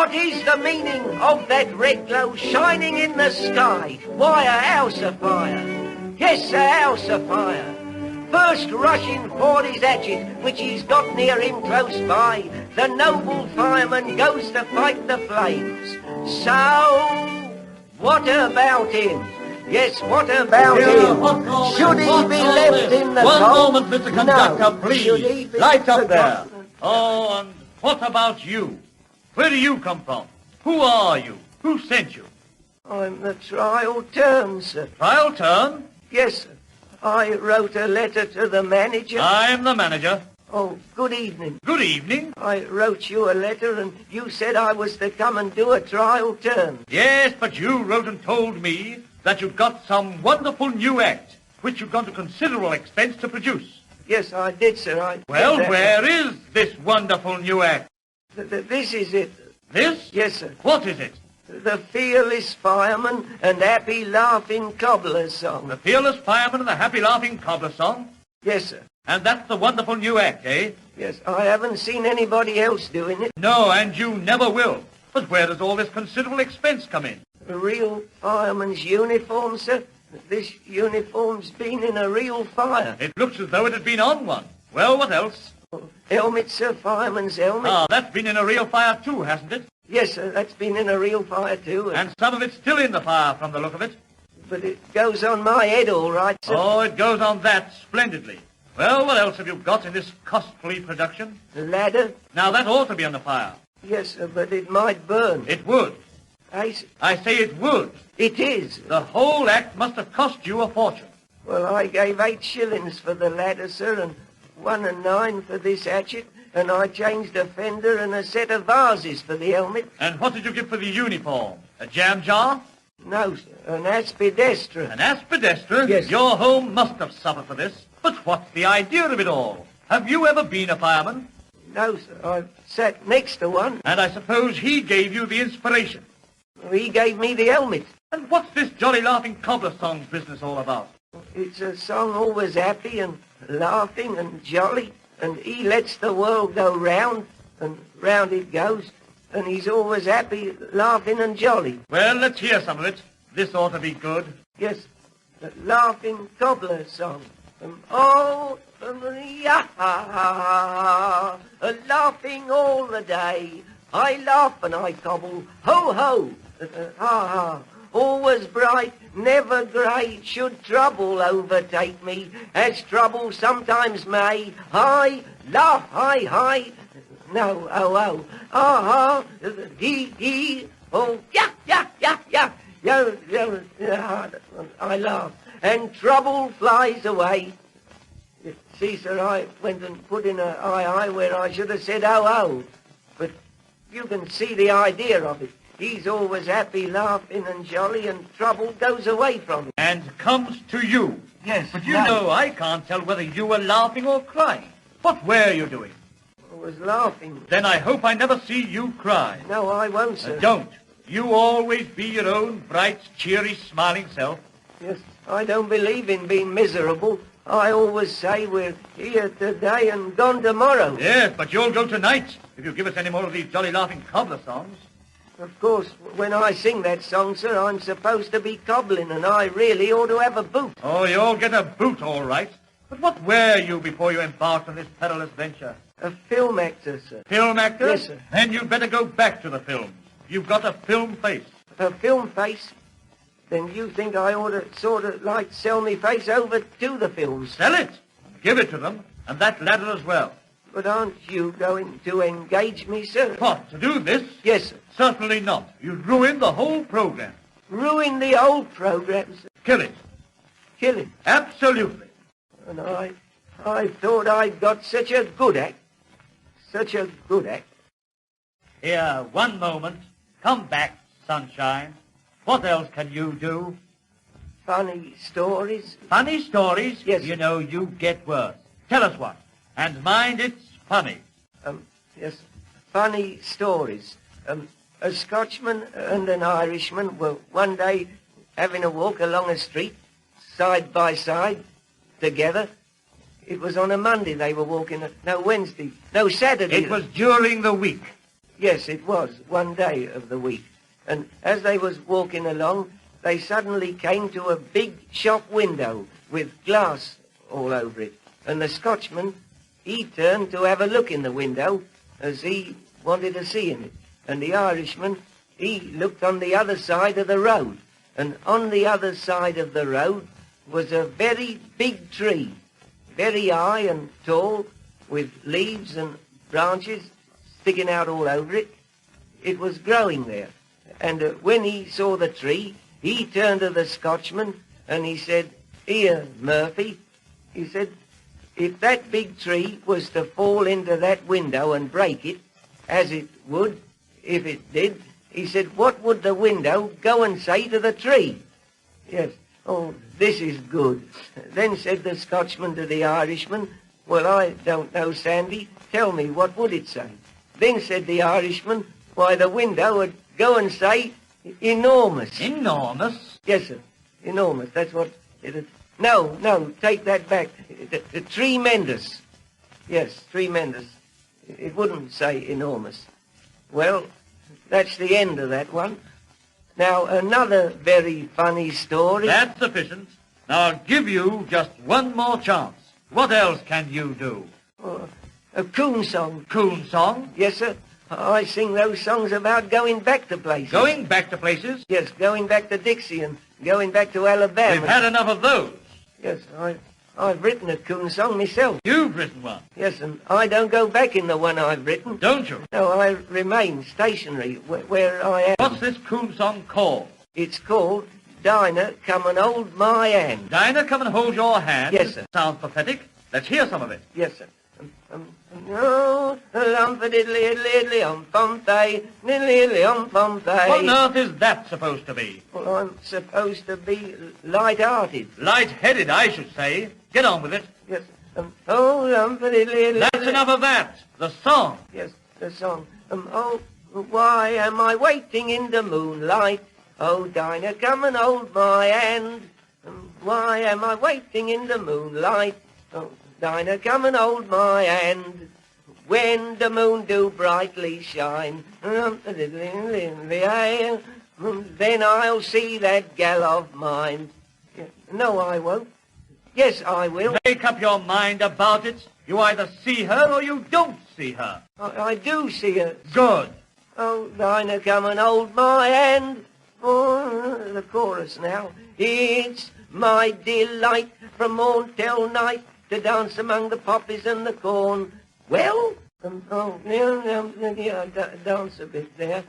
What is the meaning of that red glow shining in the sky? Why, a house afire. Yes, a house afire. First rushing for his hatchet, which he's got near him close by, the noble fireman goes to fight the flames. So, what about him? Yes, what about him? Should he be left in the cold? One moment, Mr. Conductor, please. Light up there. Oh, and what about you? Where do you come from? Who are you? Who sent you? I'm the trial turn, sir. Trial turn? Yes, sir. I wrote a letter to the manager. I'm the manager. Oh, good evening. Good evening. I wrote you a letter and you said I was to come and do a trial turn. Yes, but you wrote and told me that you'd got some wonderful new act, which you've gone to considerable expense to produce. Yes, I did, sir. Well, where is this wonderful new act? This is it. This? Yes, sir. What is it? The Fearless Fireman and Happy Laughing Cobbler song. The Fearless Fireman and the Happy Laughing Cobbler song? Yes, sir. And that's the wonderful new act, eh? Yes, I haven't seen anybody else doing it. No, and you never will. But where does all this considerable expense come in? A real fireman's uniform, sir. This uniform's been in a real fire. It looks as though it had been on one. Well, what else? Helmet, sir, fireman's helmet. Ah, that's been in a real fire too, hasn't it? Yes, sir, that's been in a real fire too. And some of it's still in the fire from the look of it. But it goes on my head all right, sir. Oh, it goes on that splendidly. Well, what else have you got in this costly production? A ladder. Now, that ought to be on the fire. Yes, sir, but it might burn. It would. I say it would. It is. The whole act must have cost you a fortune. Well, I gave 8 shillings for the ladder, sir, and 1 and 9 for this hatchet, and I changed a fender and a set of vases for the helmet. And what did you give for the uniform? A jam jar? No, sir, an aspidestra. An aspidestra? Yes. Your home must have suffered for this. But what's the idea of it all? Have you ever been a fireman? No, sir, I've sat next to one. And I suppose he gave you the inspiration. He gave me the helmet. And what's this jolly laughing cobbler song business all about? It's a song always happy and laughing and jolly, and he lets the world go round, and round it goes, and he's always happy, laughing and jolly. Well, let's hear some of it. This ought to be good. Yes, the laughing cobbler song. Laughing all the day. I laugh and I cobble, ho ho, ha ha. Always bright, never grey, should trouble overtake me, as trouble sometimes may. I laugh, hi, no, oh, ah, he, oh, yeah, I laugh, and trouble flies away. See, sir, I went and put in a I where I should have said oh, but you can see the idea of it. He's always happy, laughing and jolly, and trouble goes away from him. And comes to you. Yes. But you know I can't tell whether you were laughing or crying. What were you doing? I was laughing. Then I hope I never see you cry. No, I won't, sir. Don't. You always be your own bright, cheery, smiling self. Yes, I don't believe in being miserable. I always say we're here today and gone tomorrow. Yes, but you'll go tonight if you give us any more of these jolly laughing cobbler songs. Of course, when I sing that song, sir, I'm supposed to be cobbling, and I really ought to have a boot. Oh, you'll get a boot, all right. But what were you before you embarked on this perilous venture? A film actor, sir. Film actor? Yes, sir. Then you'd better go back to the films. You've got a film face. A film face? Then you think I ought to sort of like sell me face over to the films? Sell it. Give it to them. And that ladder as well. But aren't you going to engage me, sir? What, to do this? Yes, sir. Certainly not. You'd ruin the whole program. Ruin the old program, sir. Kill it. Kill it. Absolutely. And I thought I'd got such a good act. Such a good act. Here, one moment. Come back, sunshine. What else can you do? Funny stories. Funny stories? Yes. You know, you get worse. Tell us one. And mind, it's funny. Yes, funny stories. A Scotchman and an Irishman were one day having a walk along a street, side by side, together. It was on a Monday they were walking, no, Wednesday, no, Saturday. It was during the week. Yes, it was, one day of the week. And as they was walking along, they suddenly came to a big shop window with glass all over it. And the Scotchman, he turned to have a look in the window as he wanted to see in it. And the Irishman, he looked on the other side of the road. And on the other side of the road was a very big tree, very high and tall, with leaves and branches sticking out all over it. It was growing there. And when he saw the tree, he turned to the Scotchman and he said, "Here, Murphy," he said, "if that big tree was to fall into that window and break it, as it would if it did," he said, "what would the window go and say to the tree?" Yes. "Oh, this is good." Then said the Scotchman to the Irishman, "Well, I don't know, Sandy. Tell me, what would it say?" Then said the Irishman, "Why, the window would go and say, enormous." Enormous? Yes, sir. Enormous. That's what it... No, take that back. Tremendous. Yes, tremendous. It wouldn't say enormous. Well, that's the end of that one. Now, another very funny story. That's sufficient. Now, I'll give you just one more chance. What else can you do? A coon song. Coon song? Yes, sir. I sing those songs about going back to places. Going back to places? Yes, going back to Dixie and going back to Alabama. We've had enough of those. Yes, I've written a coon song myself. You've written one? Yes, and I don't go back in the one I've written. Don't you? No, I remain stationary where I am. What's this coon song called? It's called Dinah, Come and Hold My Hand. Dinah, come and hold your hand. Yes, sir. Sounds pathetic. Let's hear some of it. Yes, sir. Oh, lumpa-diddly-diddly-diddly-um-pum-tay, diddly-diddly-um-pum-tay. What on earth is that supposed to be? Well, I'm supposed to be light-hearted. Light-headed, I should say. Get on with it. Yes. Oh, lumpa-diddly-diddly. That's enough of that. The song. Yes, the song. Oh, why am I waiting in the moonlight? Oh, Dinah, come and hold my hand. Why am I waiting in the moonlight? Oh, Dinah, come and hold my hand. When the moon do brightly shine, then I'll see that gal of mine. No, I won't. Yes, I will. Make up your mind about it. You either see her or you don't see her. I do see her. Good. Oh, Dinah, come and hold my hand. Oh, the chorus now. It's my delight from morn till night to dance among the poppies and the corn. Well, dance a bit there.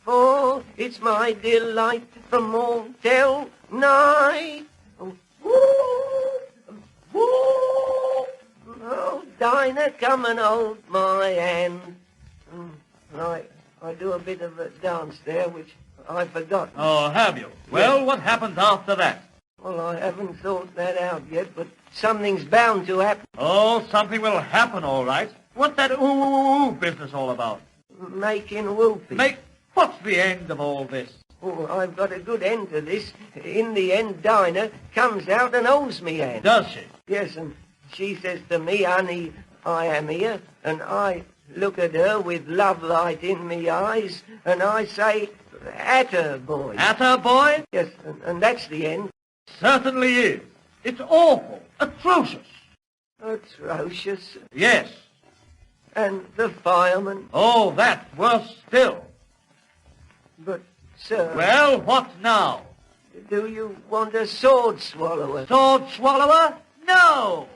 For it's my delight from morn till night. Oh, Dinah, come and hold my hand. I do a bit of a dance there, which I forgot. Oh, have you? Well, what happens after that? Well, I haven't thought that out yet, but something's bound to happen. Oh, something will happen, all right. What's that ooh business all about? Making whoopee. What's the end of all this? Oh, I've got a good end to this. In the end, Dinah comes out and holds me hand. Does she? Yes, and she says to me, "Honey, I am here," and I look at her with love light in me eyes, and I say, "Atta boy." Atta boy? Yes, and that's the end. Certainly is. It's awful. Atrocious. Atrocious. Yes. And the fireman. Oh, that's worse still. But, sir... Well, what now? Do you want a sword swallower? Sword swallower? No!